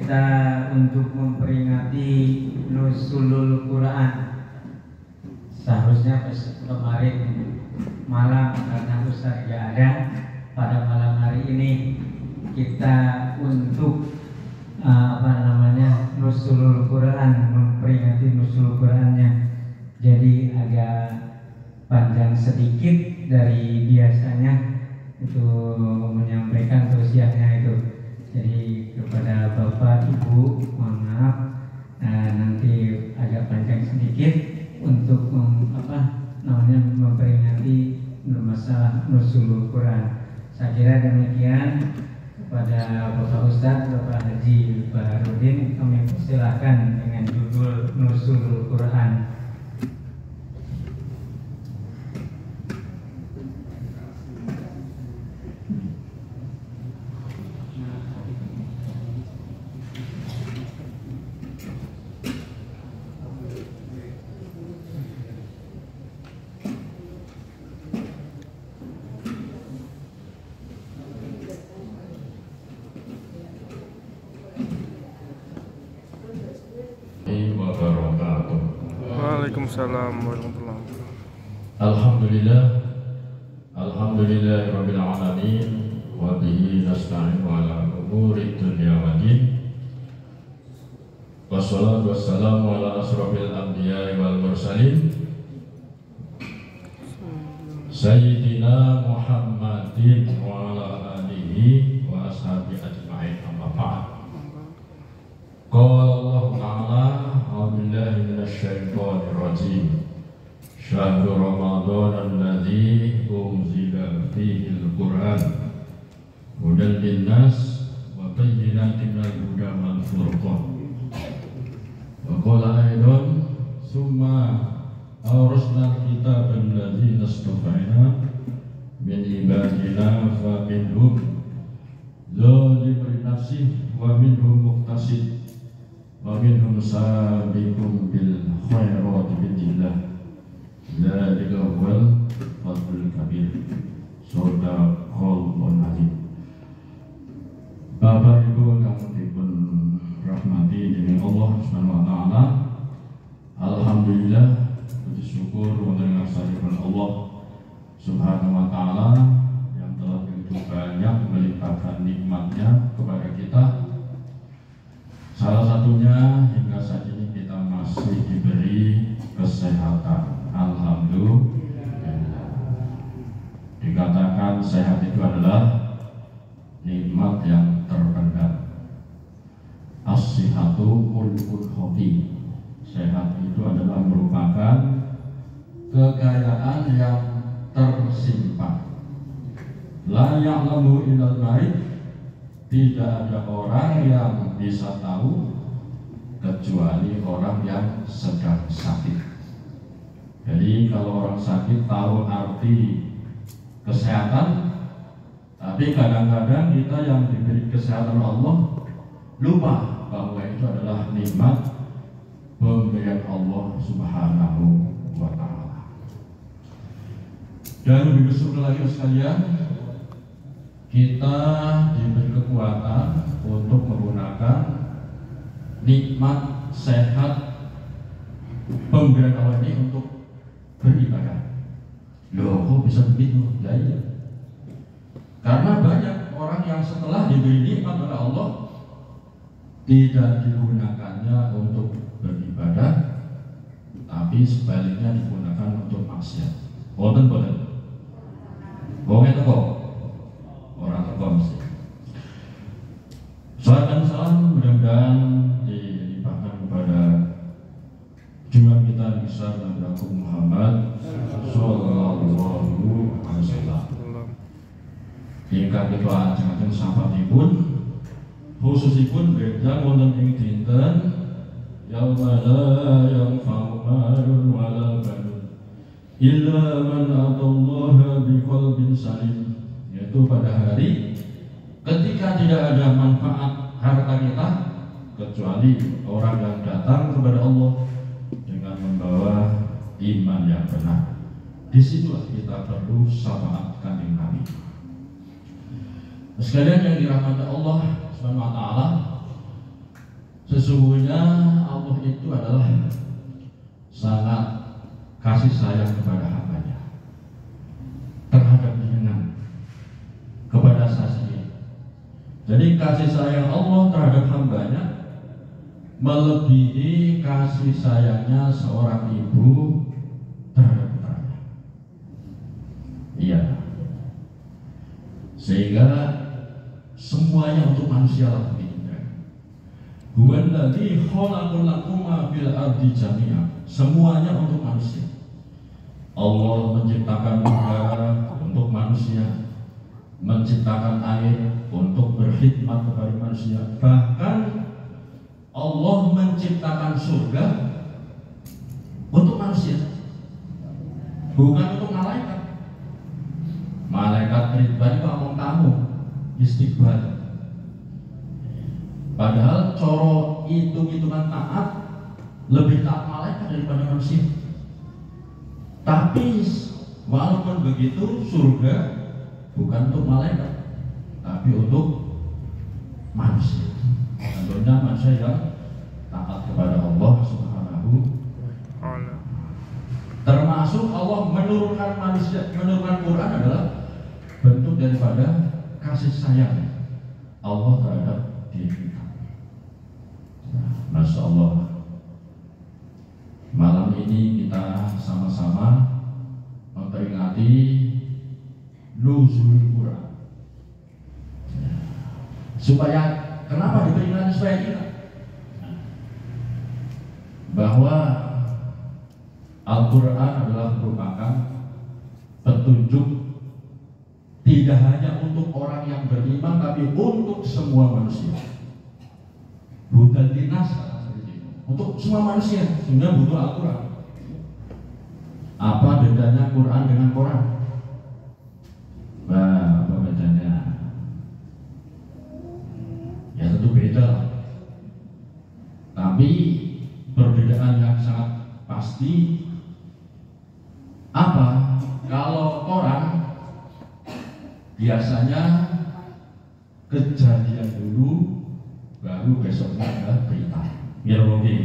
kita untuk memperingati Nuzulul Quran. Seharusnya kemarin malam karena Ustaz tidak ada, pada malam hari ini kita untuk Nuzulul Quran, memperingati Nuzulul Qurannya. Jadi agak panjang sedikit dari biasanya itu menyampaikan tausiahnya itu. Jadi kepada Bapak Ibu mohon maaf, nanti agak panjang sedikit untuk memperingati masalah Nuzulul Quran. Saya kira demikian. Kepada Bapak Ustadz, Bapak Haji Baharudin, kami persilahkan dengan judul Nuzulul Quran. Waalaikumsalam warahmatullahi wabarakatuh. Alhamdulillah rabbil alamin wa bihi nasta'in ala umuri dunya waddin. Wassalatu wassalamu ala asrofil anbiya'i wal mursalin Sayyidina Muhammadin wa ala alihi wa ashabihi ajma'in, amma ba'd. Qala Allah Ta'ala a'udzu billahi minasy syaithanir rajim. Syahrul Ramadan alladzi unzila fihi al-Qur'an hudan linnas wa bayyinatin minal huda wal furqan. Wa qala aidan summa awrasna al-kitaba alladzina istafa'na min ibadina fa minhum zalimun li nafsihi wa minhum muqtasid wa minhum sabiqun bil khairati bi'idznillah. Dzalika huwal fadlul kabir. Shadaqallahul azim. Bapak Ibu kang dipun rahmati dening Allah Subhanahu wa taala. Alhamdulillah, puji syukur wonten ngarsanipun Allah Subhanahu wa taala yang telah begitu banyak melimpahkan nikmatnya kepada kita. Salah satunya hingga saat ini kita masih diberi kesehatan. Alhamdulillah. Dikatakan sehat itu adalah nikmat yang terpendam. As-sihhatu mulkul khafi. Sehat itu adalah merupakan kekayaan yang tersimpan. La ya'lamu illal ghaib. Tidak ada orang yang bisa tahu kecuali orang yang sedang sakit. Jadi kalau orang sakit tahu arti kesehatan, tapi kadang-kadang kita yang diberi kesehatan Allah lupa bahwa itu adalah nikmat pemberian Allah Subhanahu wa taala. Dan lebih bersyukur lagi sekalian, kita diberi kekuatan untuk menggunakan nikmat sehat pemberian Allah ini untuk beribadah. Loh, kok bisa begitu? Ya iya. Karena banyak orang yang setelah diberi nikmat oleh Allah tidak digunakannya untuk beribadah, tapi sebaliknya digunakan untuk maksiat. Boten boten. Wong itu kok orang teko mesti. Salam dan salam mudah-mudahan dilimpahkan kepada junjungan kita besar Nabi Muhammad sallallahu alaihi wasallam. Ingkang kita ajeng-ajeng sahabatipun khususipun bedang wonten ing dinten yauma la yanfa'u malun wala banun illa man atallaha biqalbin salim, yaitu pada hari ketika tidak ada manfaat harta kita kecuali orang yang datang kepada Allah dengan membawa iman yang benar. Disitulah kita perlu syafaat kanjeng Nabi. Sekalian yang dirahmati Allah Subhanahu wa taala, Sesungguhnya Allah itu adalah sangat kasih sayang kepada hambanya, terhadap jenengan, kepada saksi. Jadi kasih sayang Allah terhadap hambanya melebihi kasih sayangnya seorang ibu terhadap putranya. Iya. Sehingga semuanya untuk manusia lah begitu. Huwallazi khalaqal lakum ma fil ardi jami'a. Semuanya untuk manusia. Allah menciptakan udara untuk manusia, menciptakan air untuk berkhidmat kepada manusia. Bahkan Allah menciptakan surga untuk manusia, bukan untuk malaikat. Malaikat ridwan itu among tamu, istighfar. Padahal coro hitung-hitungan taat lebih taat malaikat daripada manusia. Tapi walaupun begitu, surga bukan untuk malaikat, tapi untuk manusia. Tentunya manusia yang taat kepada Allah Subhanahu. Termasuk Allah menurunkan manusia, menurunkan Quran adalah bentuk daripada kasih sayang Allah terhadap diri kita. Masya Allah. Malam ini kita sama-sama memperingati nuzul Quran. Supaya kenapa diperingati? Supaya kita bahwa Al-Quran adalah merupakan petunjuk tidak hanya untuk orang yang beriman, tapi untuk semua manusia. Bukan dinas, untuk semua manusia. Sehingga butuh Al-Quran. Apa bedanya Quran dengan Quran? Nah, apa bedanya? Ya tentu beda. Tapi perbedaan yang sangat pasti apa? Kalau Quran biasanya kejadian dulu, baru besoknya ada berita. Biar mungkin.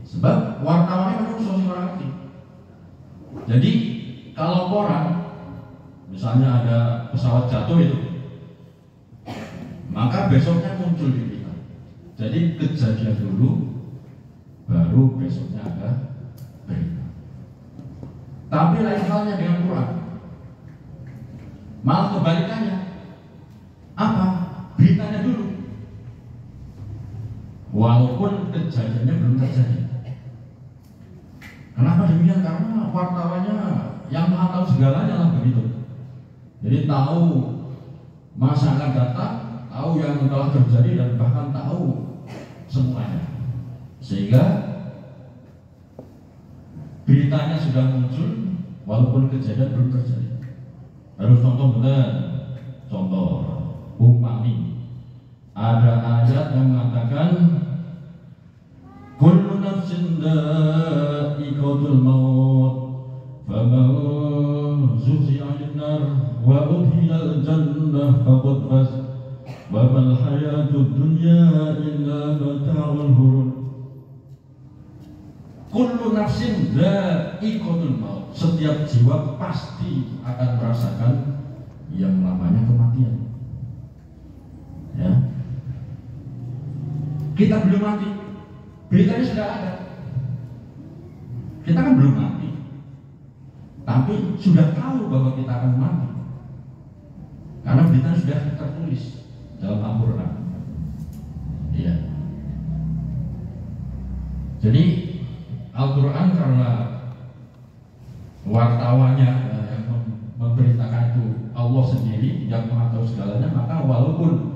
Sebab wartawannya memang sosial orang ngerti. Jadi kalau koran, misalnya ada pesawat jatuh itu, maka besoknya muncul di berita. Jadi kejadian dulu, baru besoknya ada berita. Tapi lain halnya dengan Quran. Malah kebalikannya. Apa? Beritanya dulu. Walaupun kejadiannya belum terjadi. Kenapa demikian? Karena wartawannya yang maha tahu segalanya lah begitu. Jadi tahu masa akan datang, tahu yang telah terjadi, dan bahkan tahu semuanya. Sehingga beritanya sudah muncul walaupun kejadian belum terjadi. Harus contoh benar. Contoh umpami ada ayat yang mengatakan kullu nafsin dha'iqatul maut faman zuhziha 'anil nar wa udkhilal jannah faqad faz wa mal hayatud dunya illa mata'ul ghurur. Kullu nafsin dha'iqatul maut. Setiap jiwa pasti akan merasakan yang namanya kematian. Ya. Kita belum mati, beritanya sudah ada. Kita kan belum mati, tapi sudah tahu bahwa kita akan mati, karena beritanya sudah tertulis dalam Al-Quran. Iya. Jadi Al-Quran karena wartawannya yang memberitakan itu Allah sendiri yang maha tahu segalanya, maka walaupun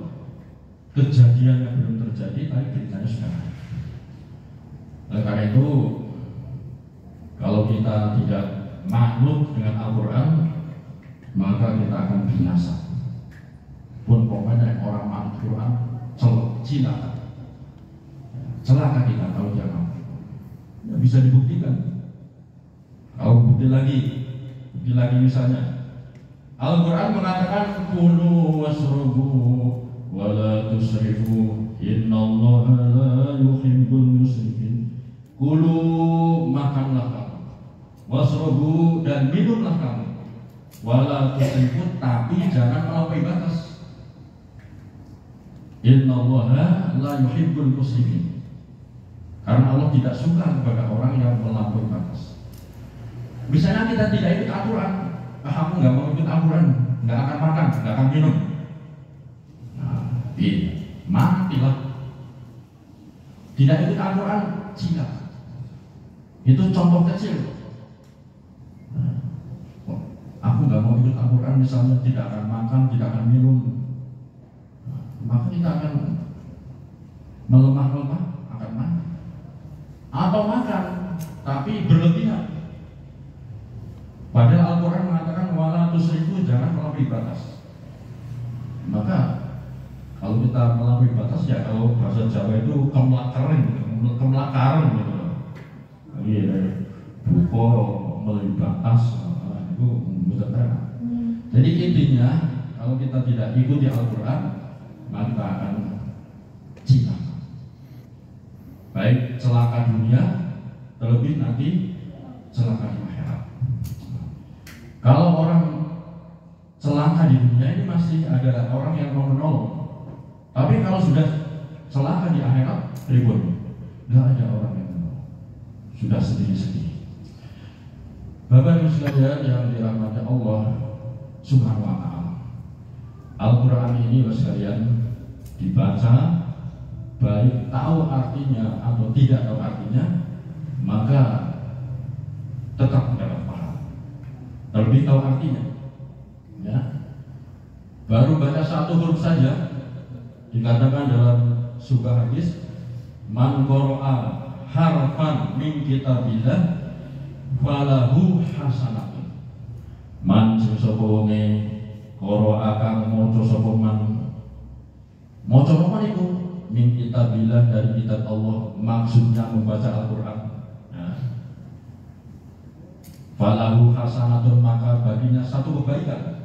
kejadian yang belum terjadi, tapi beritanya sudah ada. Oleh karena itu, kalau kita tidak makhluk dengan Al-Quran, maka kita akan binasa. Pun pokoknya orang makhluk Quran celaka kita kalau dia mampu. Ya, bisa dibuktikan. Kalau bukti lagi misalnya, Al-Quran mengatakan kulu wasrubu wala tusrifu innallaha la yuhibbul musrifin. Kulu, makanlah kamu, wasrobu, dan minumlah kamu, wala tusrifu, tapi jangan melampaui batas. Innallaha la yuhibbul musrifin. Karena Allah tidak suka kepada orang yang melampaui batas. Misalnya kita tidak ikut aturan, aku nggak mau ikut aturan, nggak akan makan, nggak akan minum. Nah, matilah. Tidak ikut aturan, cina. Itu contoh kecil. Nah, aku nggak mau ikut aturan, misalnya tidak akan makan, tidak akan minum. Nah, maka kita akan melemah-lemah, akan mati. Atau makan, tapi berlebihan. Padahal Al-Quran mengatakan wala tusrifu, jangan melampaui batas. Maka kalau kita melampaui batas, ya kalau bahasa Jawa itu kemlakaran gitu. Iya, buko melampaui batas itu benar. Jadi intinya kalau kita tidak ikuti Al-Quran, maka kita akan celaka. Baik celaka dunia, terlebih nanti celaka di akhirat. Kalau orang celaka di dunia ini masih ada orang yang mau menolong. Tapi kalau sudah celaka di akhirat, ribut, nggak ada orang yang menolong. Sudah sendiri-sendiri. Bapak Ibu sekalian yang dirahmati Allah Subhanahu wa Ta'ala, Al-Quran ini Bapak sekalian dibaca, baik tahu artinya atau tidak tahu artinya, maka tetap mendapat pahala. Terlebih tahu artinya, ya. Baru baca satu huruf saja dikatakan dalam sebuah hadis, man qara'a harfan min kitabillah falahu hasanatun. Man sing sapa wonge qara'a kang maca sapa man, maca apa niku? Min kitabillah, dari kitab Allah, maksudnya membaca Al-Quran. Falahu hasanatun, maka baginya satu kebaikan.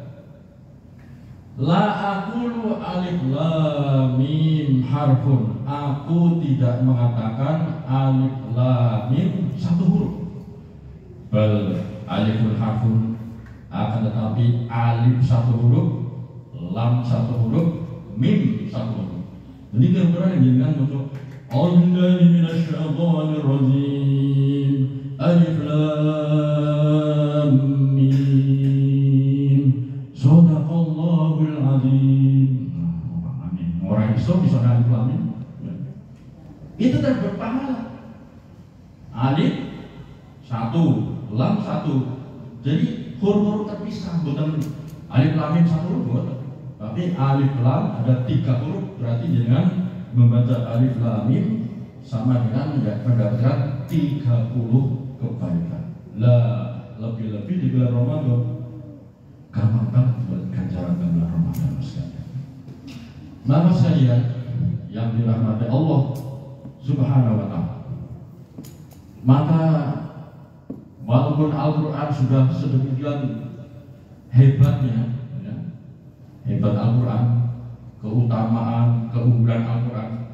La aqulu alif lam mim harfun, aku tidak mengatakan alif lam mim satu huruf. Bal alifun harfun, akan tetapi alif satu huruf, lam satu huruf, mim satu huruf. Jadi Al-Quran yang dengan untuk A'udzubillahi minasyaitonir rajim, alif lam mim, shadaqallahul azim. Amin. Orang Islam bisa alif lam mim, itu terdapat pahala. Alif satu, lam satu. Jadi huruf-huruf terpisah, bukan alif lam mim satu huruf. Tapi alif lam ada 3 huruf, berarti dengan membaca alif lam mim sama dengan mendapatkan 30 kebaikan. Lah, lebih-lebih di bulan Ramadan, gampang banget buat ganjaran bulan Ramadan sekalian. Maka sekalian yang dirahmati Allah Subhanahu wa Ta'ala, maka walaupun Al-Quran sudah sedemikian hebatnya, hebat Al-Quran, keutamaan, keunggulan Al-Quran,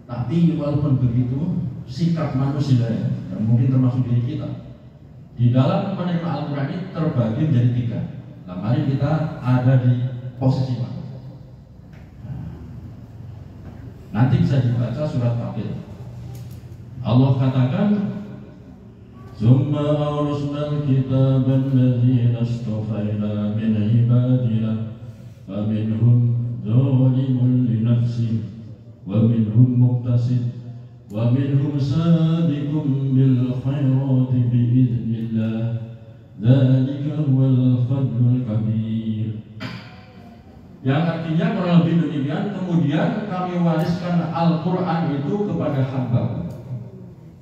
tapi walaupun begitu, sikap manusia yang mungkin termasuk diri kita di dalam menerima Al-Quran ini terbagi menjadi 3. Nah, mari kita ada di posisi mana? Nanti bisa dibaca surat Fatir. Allah katakan, Summa awrasnal kitaban ladzina astafaina min ibadina فمنهم ظالم لنفسه ومنهم مقتصد ومنهم سابق بالخيرات بإذن الله ذلك هو الفضل الكبير. Yang artinya kurang lebih demikian. Kemudian kami wariskan Al-Quran itu kepada hamba,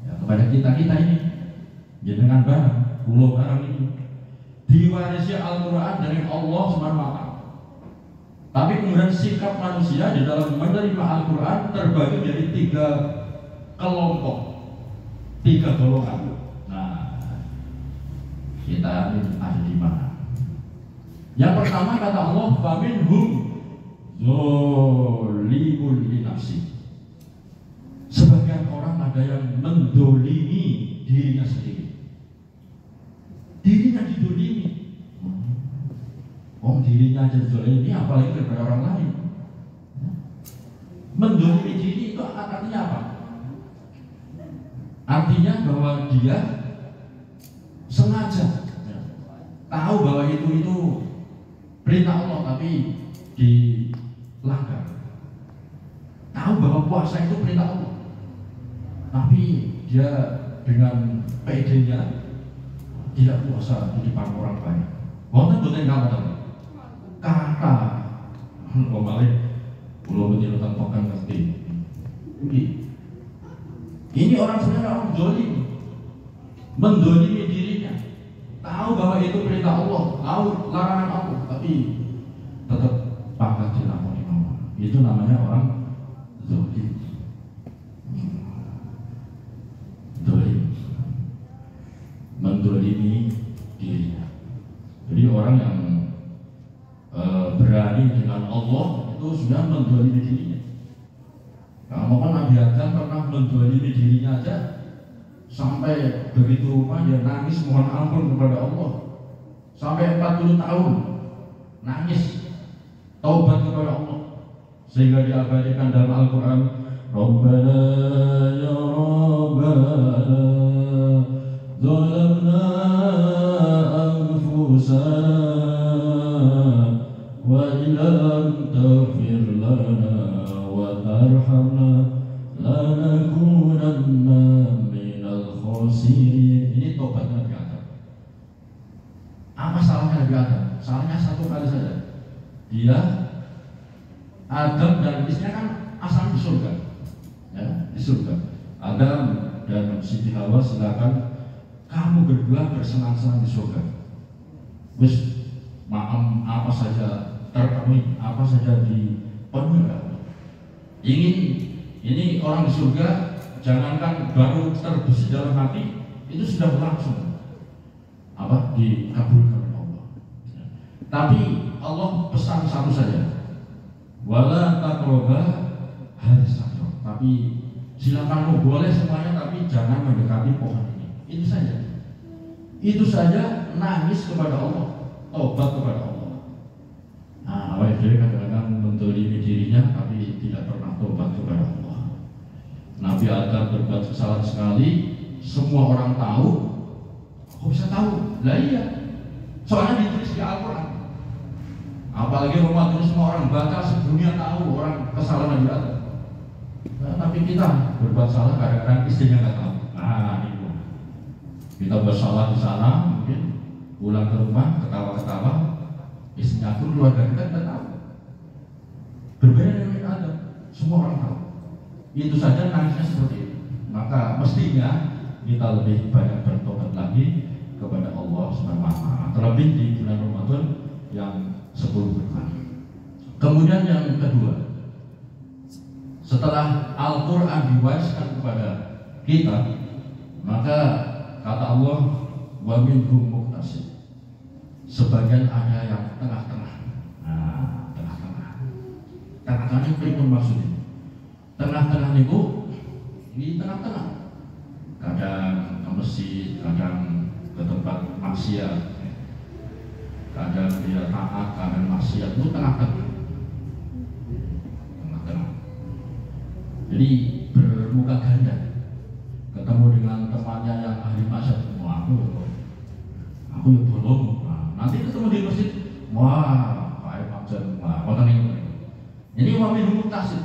ya, kepada kita ini, jenengan barang, pulau barang ini diwarisi Al-Quran dari Allah SWT. Tapi kemudian sikap manusia di dalam menerima Al-Quran terbagi jadi 3 kelompok, 3 golongan. Nah, kita ini ada di mana? Yang pertama kata Allah, faminhum Zolimul li nafsi. Sebagian orang ada yang mendolimi dirinya sendiri. Dirinya didolimi. Dirinya aja didolimi, apalagi kepada orang lain. Mendolimi diri itu artinya apa? Artinya bahwa dia sengaja tahu bahwa itu perintah Allah tapi dilanggar. Tahu bahwa puasa itu perintah Allah, tapi dia dengan PD-nya tidak puasa di depan orang banyak. Wonten boten kawan kata kembali pulau betul tantokan ngerti. Ini orang sebenarnya orang zalim, mendolimi dirinya, tahu bahwa itu perintah Allah, tahu larangan Allah, tapi tetap pangkat dilakoni. Itu namanya orang zalim. Zalim, mendolimi dirinya. Jadi orang yang berani dengan Allah itu sudah mendolimi dirinya. Kalau kan Nabi Adam pernah mendolimi dirinya aja sampai begitu rupa dia nangis mohon ampun kepada Allah sampai 40 tahun nangis taubat kepada Allah sehingga diabadikan dalam Al-Quran. Rabbana ya Rabbana zalamna anfusana wa illam taghfir lana wa tarhamna lanakunanna minal khasirin. Ini tobat Nabi Adam. Apa salahnya Nabi Adam? Salahnya satu kali saja. Dia Adam dan istrinya kan asal di surga, ya, di surga. Adam dan Siti Hawa silakan kamu berdua bersenang-senang di surga. Wis maaf apa saja terpenuhi, apa saja dipenuhi. Ini orang di surga, jangankan baru terbesit dalam hati, itu sudah berlangsung apa dikabulkan oleh Allah. Tapi Allah pesan satu saja, wala taqrabu hadis sakro. Tapi silakan boleh semuanya, tapi jangan mendekati pohon ini. Itu saja. Itu saja nangis kepada Allah, tobat kepada Allah. Nah, awal itu kadang-kadang mendolimi dirinya tapi tidak pernah tobat kepada Allah. Nabi Adam berbuat kesalahan sekali, semua orang tahu. Kok bisa tahu? Lah iya, soalnya ditulis di Al-Quran. Apalagi umat itu semua orang baca, sedunia tahu orang kesalahan Nabi Adam. Nah, tapi kita berbuat salah kadang-kadang istrinya nggak tahu. Nah, itu kita bersalah di sana, mungkin pulang ke rumah ketawa-ketawa, istrinya pun keluarga kita tidak tahu. Berbeda dengan Nabi Adam, semua orang tahu. Itu saja nangisnya seperti itu. Maka mestinya kita lebih banyak bertobat lagi kepada Allah SWT, terlebih di bulan Ramadan yang 10 bulan. Kemudian yang kedua, setelah Al-Quran diwariskan kepada kita, maka kata Allah, wa minhum muqtasid. Sebagian ada yang tengah-tengah. Nah, tengah-tengah. Tengah-tengah itu apa maksudnya? Tengah-tengah itu di tengah-tengah. Kadang ke masjid, kadang ke tempat maksiat, kadang dia taat, kadang maksiat, itu tengah-tengah. Tengah-tengah. Jadi bermuka ganda. Ketemu dengan temannya yang ahli maksiat, aku ya bolong. Nanti ketemu di masjid, wah, kayak macam, wah, orang ini. Ini wamin muqtasid.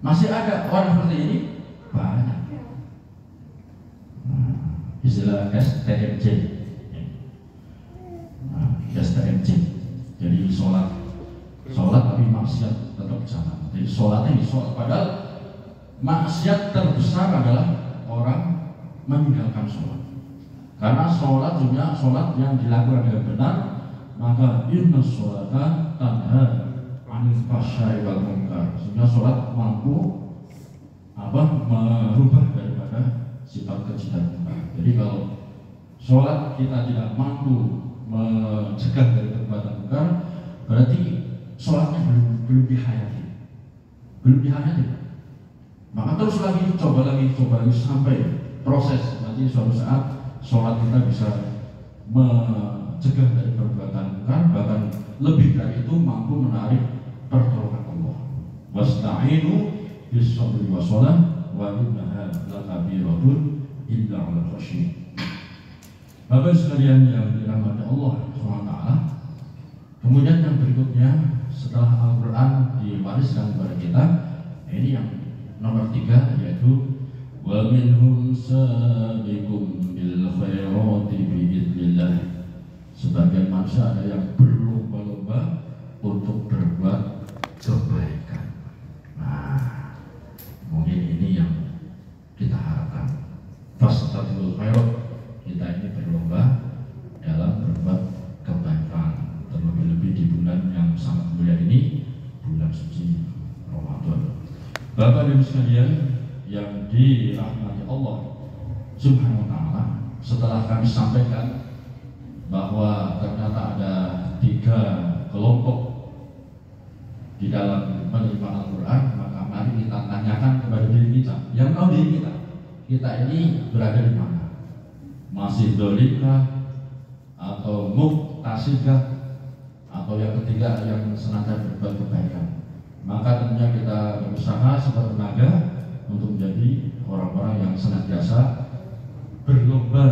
Masih ada orang seperti ini banyak. Istilah STMJ. STMJ. Jadi sholat tapi maksiat tetap jalan. Jadi sholatnya di sholat, padahal maksiat terbesar adalah orang meninggalkan sholat. Karena sholat juga sholat yang dilakukan dengan benar, maka inna sholata tanha anil fahsya'i wal munkar. Sehingga sholat mampu merubah daripada sifat keji dan munkar. Jadi kalau sholat kita tidak mampu mencegah dari perbuatan munkar, berarti sholatnya belum dihayati. Belum dihayati. Maka terus lagi, coba lagi sampai proses nanti suatu saat sholat kita bisa mencegah dari perbuatan munkar, bahkan lebih dari itu mampu menarik pertolongan Allah. Wasta'inu bis-sabri was-shalah wa innaha lakabiratun illa 'alal khashiyin. Bapak sekalian yang dirahmati Allah SWT, kemudian yang berikutnya setelah Al-Quran diwariskan kepada kita, ini yang nomor 3, yaitu wa minhum sabiqum bil khairati biidznillah. Sebagian manusia ada yang berlomba-lomba untuk berbuat kebaikan. Nah, mungkin ini yang kita harapkan. Fastabiqul khairat, kita ini berlomba dalam berbuat kebaikan, terlebih-lebih di bulan yang sangat mulia ini, bulan suci Ramadan. Bapak dan Ibu sekalian yang dirahmati Allah Subhanahu wa ta'ala, setelah kami sampaikan bahwa ternyata ada 3 kelompok di dalam menerima Al-Quran, maka mari kita tanyakan kepada diri kita, yang tahu diri kita ini berada di mana? Masih dolimkah, atau muktasidkah, atau yang ketiga yang senantiasa berbuat kebaikan? Maka tentunya kita berusaha sekuat tenaga untuk menjadi orang-orang yang senantiasa berlomba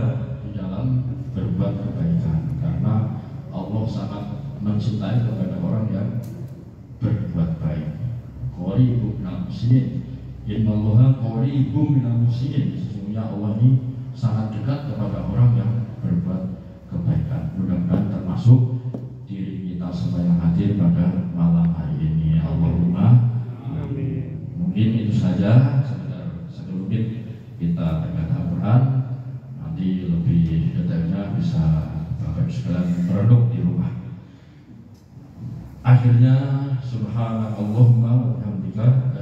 di dalam berbuat kebaikan, karena Allah sangat mencintai kepada orang yang berbuat baik. Qaribun minal muslimin, innallaha qaribun minal muslimin. Sesungguhnya Allah ini sangat dekat kepada orang yang berbuat kebaikan. Mudah-mudahan termasuk diri kita semua yang hadir pada malam hari ini. Allahumma amin. Mungkin itu saja sekelumit kita terkait Al-Quran. Nanti lebih detailnya bisa Bapak sekalian merenung di rumah. Akhirnya subhanakallahumma wa bihamdika